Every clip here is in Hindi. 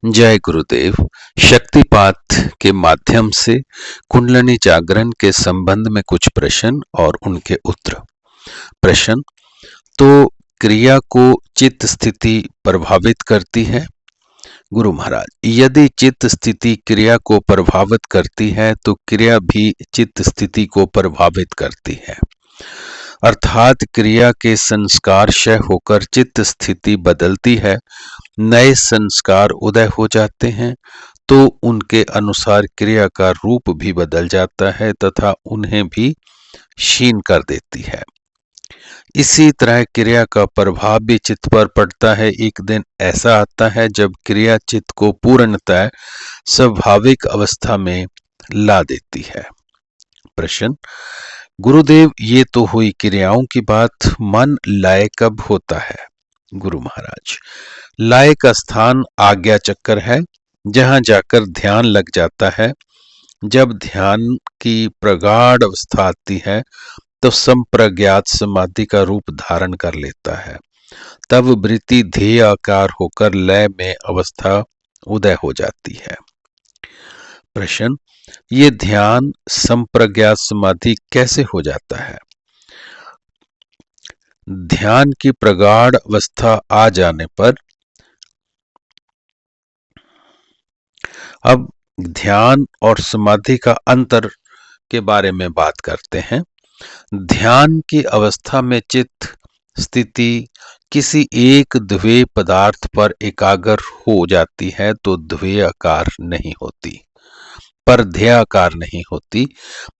जय गुरुदेव। शक्तिपात के माध्यम से कुंडलिनी जागरण के संबंध में कुछ प्रश्न और उनके उत्तर। प्रश्न तो क्रिया को चित्त स्थिति प्रभावित करती है। गुरु महाराज, यदि चित्त स्थिति क्रिया को प्रभावित करती है तो क्रिया भी चित्त स्थिति को प्रभावित करती है, अर्थात क्रिया के संस्कार क्षय होकर चित्त स्थिति बदलती है, नए संस्कार उदय हो जाते हैं तो उनके अनुसार क्रिया का रूप भी बदल जाता है तथा उन्हें भी क्षीण कर देती है। इसी तरह क्रिया का प्रभाव भी चित्त पर पड़ता है। एक दिन ऐसा आता है जब क्रिया चित्त को पूर्णतः स्वाभाविक अवस्था में ला देती है। प्रश्न, गुरुदेव, ये तो हुई क्रियाओं की बात, मन लय कब होता है? गुरु महाराज, लय का स्थान आज्ञा चक्र है, जहां जाकर ध्यान लग जाता है। जब ध्यान की प्रगाढ़ अवस्था आती है तो संप्रज्ञात समाधि का रूप धारण कर लेता है। तब वृत्ति ध्येय आकार होकर लय में अवस्था उदय हो जाती है। प्रश्न, ये ध्यान संप्रज्ञात समाधि कैसे हो जाता है? ध्यान की प्रगाढ़ अवस्था आ जाने पर अब ध्यान और समाधि का अंतर के बारे में बात करते हैं। ध्यान की अवस्था में चित्त स्थिति किसी एक द्वैय पदार्थ पर एकाग्र हो जाती है तो द्वैयाकार नहीं होती, पर ध्येयाकार नहीं होती।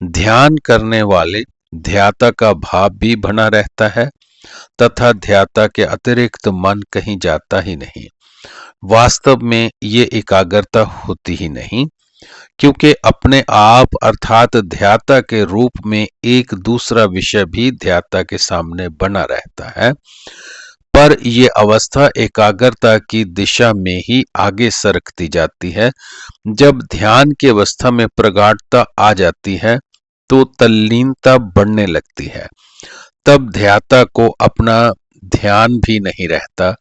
ध्यान करने वाले ध्याता का भाव भी बना रहता है तथा ध्याता के अतिरिक्त मन कहीं जाता ही नहीं। वास्तव में ये एकाग्रता होती ही नहीं, क्योंकि अपने आप अर्थात ध्याता के रूप में एक दूसरा विषय भी ध्याता के सामने बना रहता है, पर यह अवस्था एकाग्रता की दिशा में ही आगे सरकती जाती है। जब ध्यान की अवस्था में प्रगाढ़ता आ जाती है तो तल्लीनता बढ़ने लगती है। तब ध्याता को अपना ध्यान भी नहीं रहता,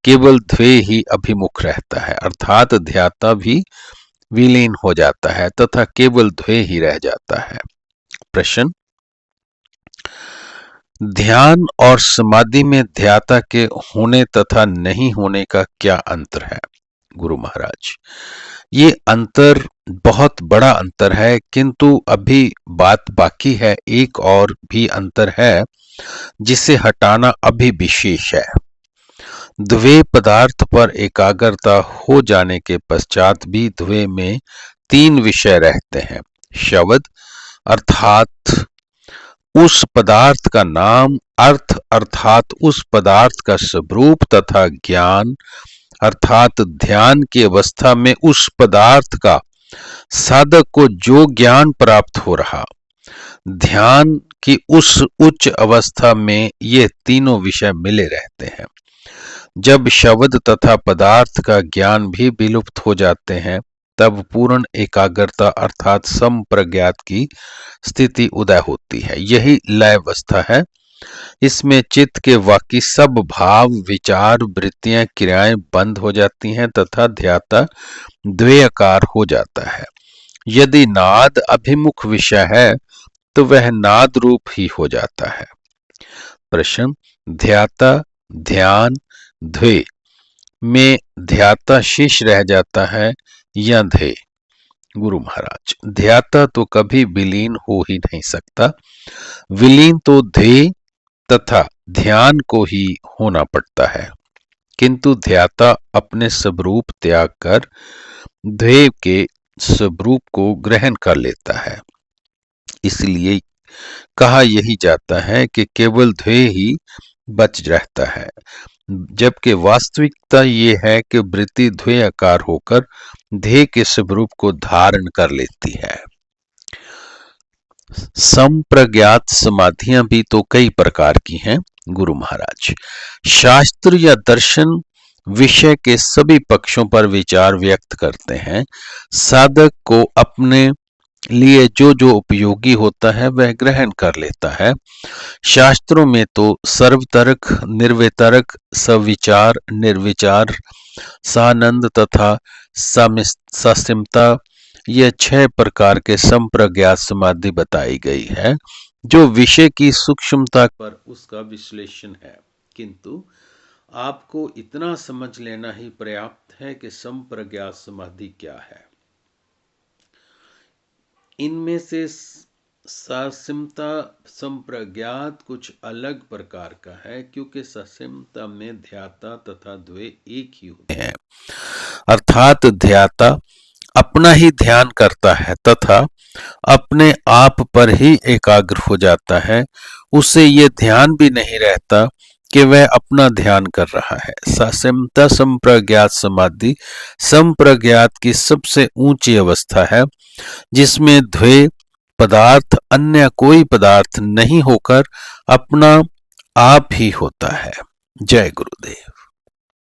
केवल ध्येय ही अभिमुख रहता है, अर्थात ध्याता भी विलीन हो जाता है तथा केवल ध्येय ही रह जाता है। प्रश्न, ध्यान और समाधि में ध्याता के होने तथा नहीं होने का क्या अंतर है? गुरु महाराज, ये अंतर बहुत बड़ा अंतर है, किंतु अभी बात बाकी है। एक और भी अंतर है जिसे हटाना अभी विशेष है। द्वैय पदार्थ पर एकाग्रता हो जाने के पश्चात भी द्वैय में तीन विषय रहते हैं। शब्द अर्थात उस पदार्थ का नाम, अर्थ अर्थात उस पदार्थ का स्वरूप तथा ज्ञान अर्थात ध्यान की अवस्था में उस पदार्थ का साधक को जो ज्ञान प्राप्त हो रहा। ध्यान की उस उच्च अवस्था में ये तीनों विषय मिले रहते हैं। जब शब्द तथा पदार्थ का ज्ञान भी विलुप्त हो जाते हैं तब पूर्ण एकाग्रता अर्थात संप्रज्ञात की स्थिति उदय होती है। यही लय अवस्था है। इसमें चित्त के बाकी सब भाव, विचार, वृत्तियां, क्रियाएं बंद हो जाती हैं तथा ध्याता द्वैयाकार हो जाता है। यदि नाद अभिमुख विषय है तो वह नाद रूप ही हो जाता है। प्रश्न, ध्याता, ध्यान, ध्येय में ध्याता शेष रह जाता है या ध्येय? गुरु महाराज, ध्याता तो कभी विलीन हो ही नहीं सकता। विलीन तो ध्येय तथा ध्यान को ही होना पड़ता है, किंतु ध्याता अपने स्वरूप त्याग कर ध्येय के स्वरूप को ग्रहण कर लेता है। इसलिए कहा यही जाता है कि केवल ध्येय ही बच रहता है, जबकि वास्तविकता ये है कि वृत्ति ध्येयाकार होकर ध्येय के स्वरूप को धारण कर लेती है। संप्रज्ञात समाधियां भी तो कई प्रकार की हैं। गुरु महाराज, शास्त्र या दर्शन विषय के सभी पक्षों पर विचार व्यक्त करते हैं। साधक को अपने लिए जो जो उपयोगी होता है वह ग्रहण कर लेता है। शास्त्रों में तो सर्वतर्क, निर्वितर्क, सविचार, निर्विचार, सानंद तथा ससिमता, ये 6 प्रकार के संप्रज्ञात समाधि बताई गई है जो विषय की सूक्ष्मता पर उसका विश्लेषण है। किंतु आपको इतना समझ लेना ही पर्याप्त है कि संप्रज्ञात समाधि क्या है। इनमें से ससिमता संप्रज्ञात कुछ अलग प्रकार का है, क्योंकि ससिमता में ध्याता तथा द्वे एक ही होते हैं। अर्थात ध्याता अपना ही ध्यान करता है तथा अपने आप पर ही एकाग्र हो जाता है। उसे ये ध्यान भी नहीं रहता कि वह अपना ध्यान कर रहा है। ससिमता संप्रज्ञात समाधि संप्रज्ञात की सबसे ऊंची अवस्था है, जिसमें द्वे पदार्थ अन्य कोई पदार्थ नहीं होकर अपना आप ही होता है। जय गुरुदेव।